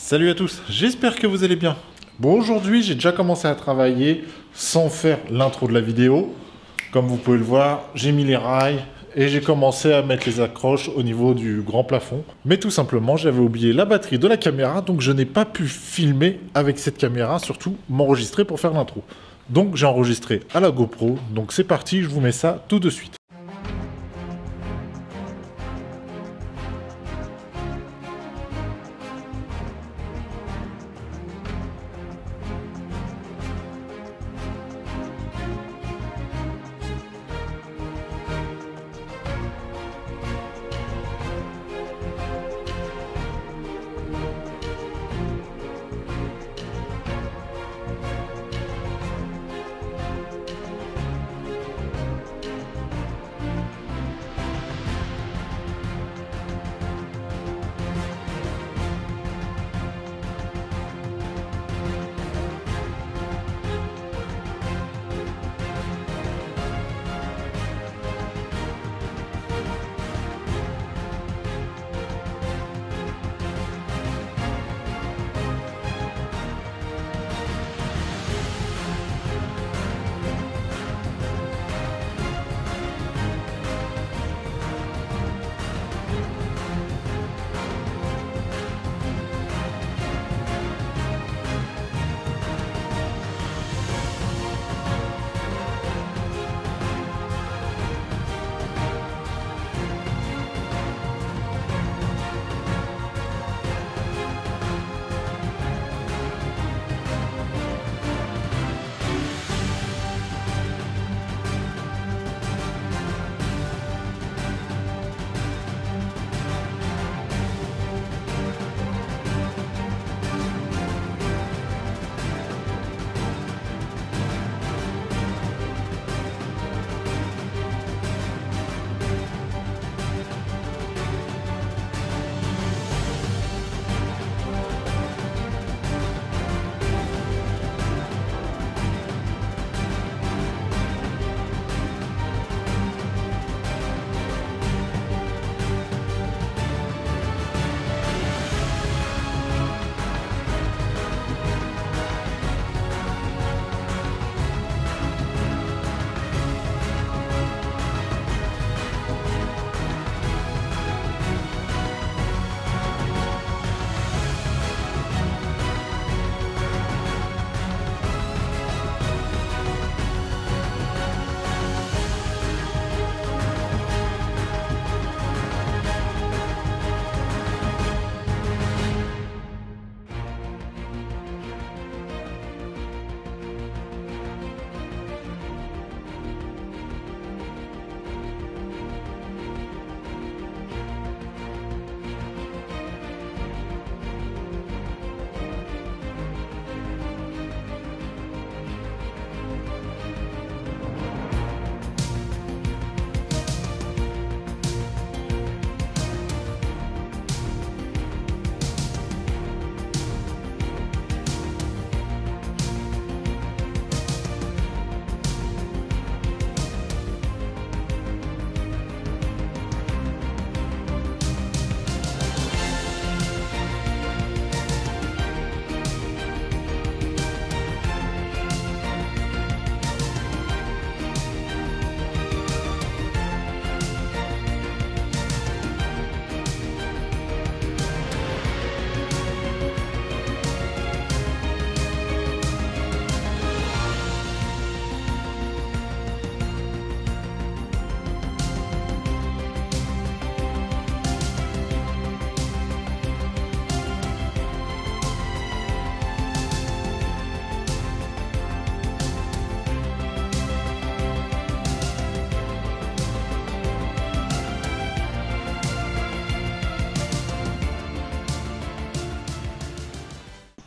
Salut à tous, j'espère que vous allez bien. Bon, aujourd'hui, j'ai déjà commencé à travailler sans faire l'intro de la vidéo. Comme vous pouvez le voir, j'ai mis les rails et j'ai commencé à mettre les accroches au niveau du grand plafond. Mais tout simplement, j'avais oublié la batterie de la caméra, donc je n'ai pas pu filmer avec cette caméra, surtout m'enregistrer pour faire l'intro. Donc j'ai enregistré à la GoPro, donc c'est parti, je vous mets ça tout de suite.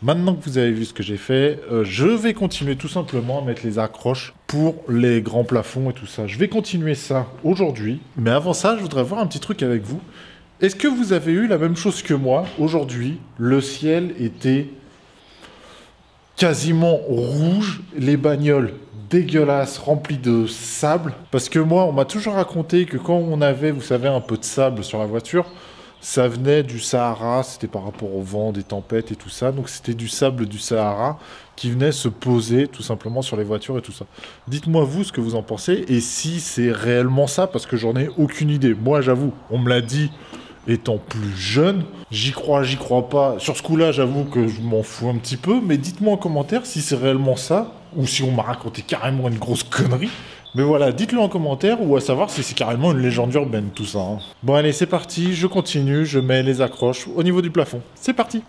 Maintenant que vous avez vu ce que j'ai fait, je vais continuer tout simplement à mettre les accroches pour les grands plafonds et tout ça. Je vais continuer ça aujourd'hui. Mais avant ça, je voudrais voir un petit truc avec vous. Est-ce que vous avez eu la même chose que moi aujourd'hui? Le ciel était quasiment rouge, les bagnoles dégueulasses, remplies de sable. Parce que moi, on m'a toujours raconté que quand on avait, vous savez, un peu de sable sur la voiture, Ça venait du Sahara, c'était par rapport au vent, des tempêtes et tout ça. Donc c'était du sable du Sahara qui venait se poser tout simplement sur les voitures et tout ça. Dites-moi vous ce que vous en pensez et si c'est réellement ça, parce que j'en ai aucune idée. Moi j'avoue, on me l'a dit étant plus jeune, j'y crois pas. Sur ce coup-là, j'avoue que je m'en fous un petit peu, mais dites-moi en commentaire si c'est réellement ça, ou si on m'a raconté carrément une grosse connerie. Mais voilà, dites-le en commentaire ou à savoir si c'est carrément une légende urbaine tout ça. Hein. Bon allez, c'est parti, je continue, je mets les accroches au niveau du plafond. C'est parti!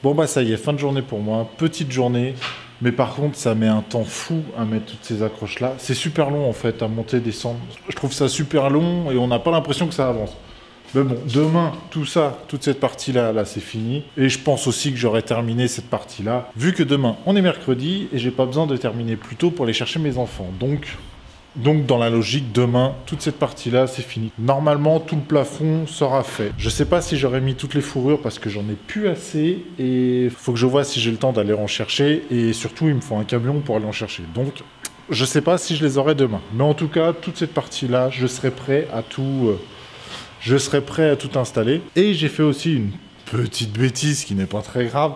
Bon bah ça y est, fin de journée pour moi, petite journée, mais par contre ça met un temps fou à mettre toutes ces accroches là. C'est super long en fait à monter, descendre. Je trouve ça super long et on n'a pas l'impression que ça avance. Mais bon, demain, tout ça, toute cette partie-là, là, c'est fini. Et je pense aussi que j'aurai terminé cette partie-là, vu que demain, on est mercredi et j'ai pas besoin de terminer plus tôt pour aller chercher mes enfants. Donc, Donc dans la logique, demain, toute cette partie-là, c'est fini. Normalement, tout le plafond sera fait. Je sais pas si j'aurais mis toutes les fourrures parce que j'en ai plus assez et faut que je vois si j'ai le temps d'aller en chercher et surtout, il me faut un camion pour aller en chercher. Donc, je sais pas si je les aurai demain. Mais en tout cas, toute cette partie-là, je serai prêt à tout... je serai prêt à tout installer. Et j'ai fait aussi une petite bêtise qui n'est pas très grave.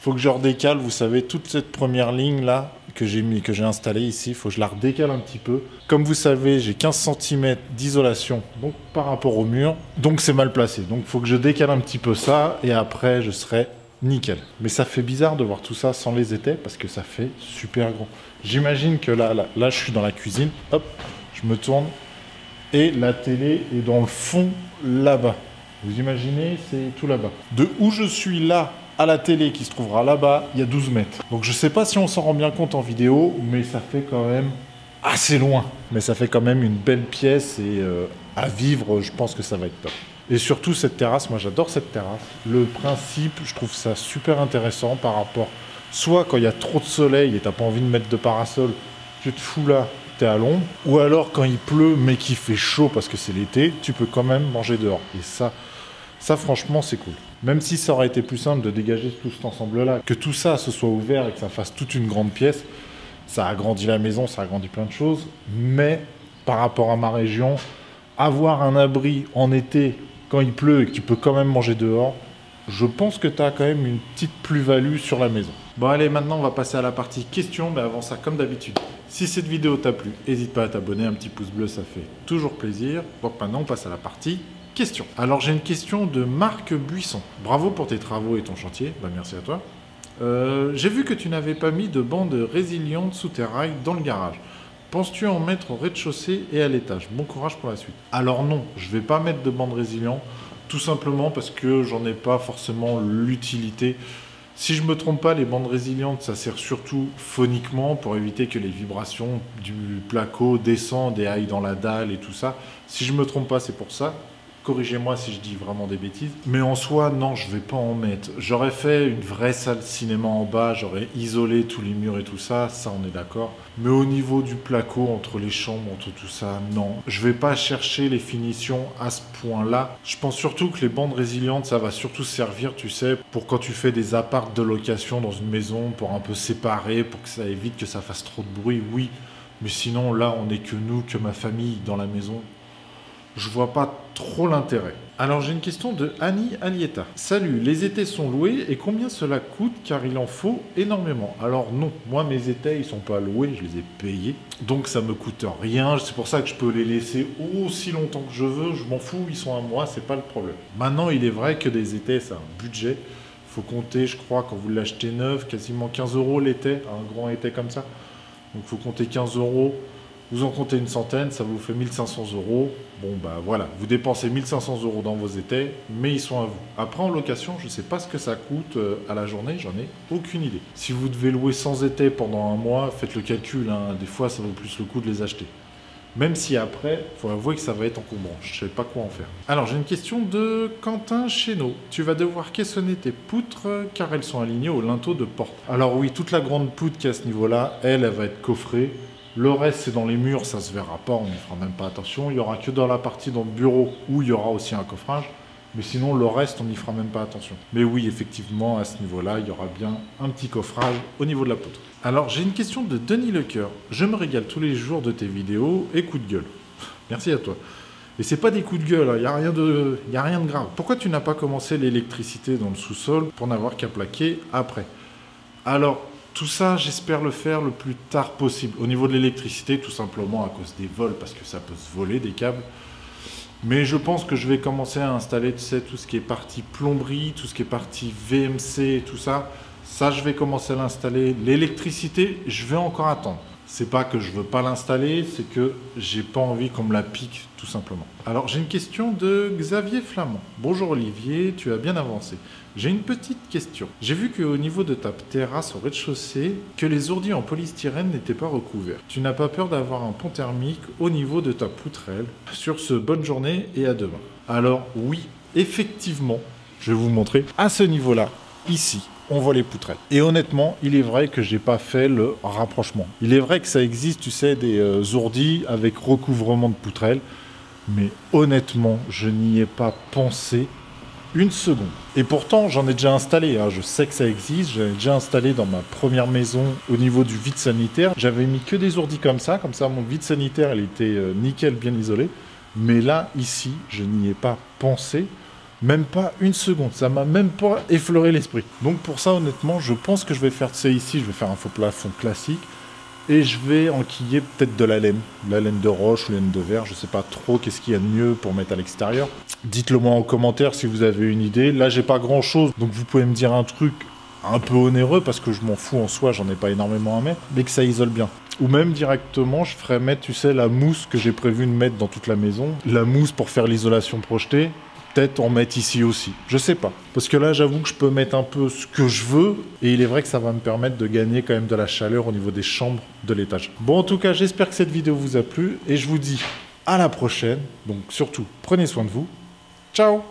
Faut que je redécale, vous savez, toute cette première ligne là que j'ai installée ici, faut que je la redécale un petit peu. Comme vous savez, j'ai 15 cm d'isolation donc par rapport au mur, donc c'est mal placé. Donc faut que je décale un petit peu ça et après je serai nickel. Mais ça fait bizarre de voir tout ça sans les étais parce que ça fait super grand. J'imagine que là, je suis dans la cuisine, hop, je me tourne et la télé est dans le fond là-bas. Vous imaginez, c'est tout là-bas. De où je suis là à la télé qui se trouvera là-bas, il y a 12 mètres. Donc je sais pas si on s'en rend bien compte en vidéo, mais ça fait quand même assez loin. Mais ça fait quand même une belle pièce et à vivre, je pense que ça va être top. Et surtout cette terrasse, moi j'adore cette terrasse. Le principe, je trouve ça super intéressant par rapport... Soit quand il y a trop de soleil et t'as pas envie de mettre de parasol, tu te fous là, t'es à l'ombre. Ou alors quand il pleut mais qu'il fait chaud parce que c'est l'été, tu peux quand même manger dehors. Et ça franchement c'est cool. Même si ça aurait été plus simple de dégager tout cet ensemble-là, que tout ça se soit ouvert et que ça fasse toute une grande pièce, ça agrandit la maison, ça agrandit plein de choses. Mais par rapport à ma région, avoir un abri en été quand il pleut et que tu peux quand même manger dehors, je pense que tu as quand même une petite plus-value sur la maison. Bon allez, maintenant on va passer à la partie questions, mais avant ça, comme d'habitude, si cette vidéo t'a plu, n'hésite pas à t'abonner, un petit pouce bleu, ça fait toujours plaisir. Donc maintenant on passe à la partie questions. Alors j'ai une question de Marc Buisson. Bravo pour tes travaux et ton chantier, bah, merci à toi. J'ai vu que tu n'avais pas mis de bande résiliente sous tes rails dans le garage. Penses-tu en mettre au rez-de-chaussée et à l'étage? Bon courage pour la suite. Alors non, je ne vais pas mettre de bande résiliente, tout simplement parce que j'en ai pas forcément l'utilité. Si je me trompe pas, les bandes résilientes, ça sert surtout phoniquement pour éviter que les vibrations du placo descendent et aillent dans la dalle et tout ça. Si je me trompe pas, c'est pour ça. Corrigez-moi si je dis vraiment des bêtises. Mais en soi, non, je vais pas en mettre. J'aurais fait une vraie salle cinéma en bas, j'aurais isolé tous les murs et tout ça, ça on est d'accord. Mais au niveau du placo, entre les chambres, entre tout ça, non. Je vais pas chercher les finitions à ce point-là. Je pense surtout que les bandes résilientes, ça va surtout servir, tu sais, pour quand tu fais des apparts de location dans une maison, pour un peu séparer, pour que ça évite que ça fasse trop de bruit, oui. Mais sinon, là, on n'est que nous, que ma famille dans la maison. Je vois pas trop l'intérêt. Alors j'ai une question de Annie Alieta. Salut, les étais sont loués et combien cela coûte car il en faut énormément? Alors non, moi mes étais ils sont pas loués, je les ai payés. Donc ça me coûte rien, c'est pour ça que je peux les laisser aussi longtemps que je veux, je m'en fous, ils sont à moi, c'est pas le problème. Maintenant il est vrai que des étais ça a un budget. Faut compter, je crois, quand vous l'achetez neuf, quasiment 15 € l'étais, un grand été comme ça. Donc faut compter 15 €. Vous en comptez une centaine, ça vous fait 1500 €. Bon, bah voilà, vous dépensez 1500 € dans vos étais, mais ils sont à vous. Après, en location, je ne sais pas ce que ça coûte à la journée, j'en ai aucune idée. Si vous devez louer sans étais pendant un mois, faites le calcul, hein. Des fois, ça vaut plus le coup de les acheter. Même si après, il faut avouer que ça va être encombrant, je ne sais pas quoi en faire. Alors, j'ai une question de Quentin Chéneau. Tu vas devoir caissonner tes poutres car elles sont alignées au linteau de porte. Alors oui, toute la grande poutre qui est à ce niveau-là, elle va être coffrée. Le reste, c'est dans les murs, ça se verra pas, on n'y fera même pas attention. Il n'y aura que dans la partie dans le bureau où il y aura aussi un coffrage. Mais sinon, le reste, on n'y fera même pas attention. Mais oui, effectivement, à ce niveau-là, il y aura bien un petit coffrage au niveau de la poutre. Alors, j'ai une question de Denis Lecoeur. Je me régale tous les jours de tes vidéos et coups de gueule. Merci à toi. Et c'est pas des coups de gueule, il n'y a rien de grave. Pourquoi tu n'as pas commencé l'électricité dans le sous-sol pour n'avoir qu'à plaquer après? Alors, tout ça, j'espère le faire le plus tard possible. Au niveau de l'électricité, tout simplement à cause des vols, parce que ça peut se voler des câbles. Mais je pense que je vais commencer à installer, tu sais, tout ce qui est partie plomberie, tout ce qui est partie VMC, tout ça. Ça, je vais commencer à l'installer. L'électricité, je vais encore attendre. C'est pas que je veux pas l'installer, c'est que j'ai pas envie qu'on me la pique, tout simplement. Alors, j'ai une question de Xavier Flamand. Bonjour Olivier, tu as bien avancé. J'ai une petite question. J'ai vu qu'au niveau de ta terrasse au rez-de-chaussée, que les ordi en polystyrène n'étaient pas recouverts. Tu n'as pas peur d'avoir un pont thermique au niveau de ta poutrelle? Sur ce, bonne journée et à demain. Alors oui, effectivement, je vais vous montrer. À ce niveau-là, ici, on voit les poutrelles. Et honnêtement, il est vrai que j'ai pas fait le rapprochement. Il est vrai que ça existe, tu sais, des ourdis avec recouvrement de poutrelles, mais honnêtement, je n'y ai pas pensé une seconde. Et pourtant, j'en ai déjà installé, hein. Je sais que ça existe, j'avais déjà installé dans ma première maison au niveau du vide sanitaire. J'avais mis que des ourdis comme ça mon vide sanitaire, il était nickel, bien isolé. Mais là, ici, je n'y ai pas pensé. Même pas une seconde, ça m'a même pas effleuré l'esprit. Donc pour ça, honnêtement, je pense que je vais faire ça ici, je vais faire un faux plafond classique et je vais enquiller peut-être de la laine de roche ou laine de verre, je sais pas trop qu'est-ce qu'il y a de mieux pour mettre à l'extérieur. Dites-le moi en commentaire si vous avez une idée. Là, j'ai pas grand-chose, donc vous pouvez me dire un truc un peu onéreux parce que je m'en fous en soi, j'en ai pas énormément à mettre, mais que ça isole bien. Ou même directement, je ferais mettre, tu sais, la mousse que j'ai prévu de mettre dans toute la maison, la mousse pour faire l'isolation projetée. Peut-être en mettre ici aussi, je sais pas. Parce que là, j'avoue que je peux mettre un peu ce que je veux, et il est vrai que ça va me permettre de gagner quand même de la chaleur au niveau des chambres de l'étage. Bon, en tout cas, j'espère que cette vidéo vous a plu, et je vous dis à la prochaine. Donc surtout, prenez soin de vous. Ciao!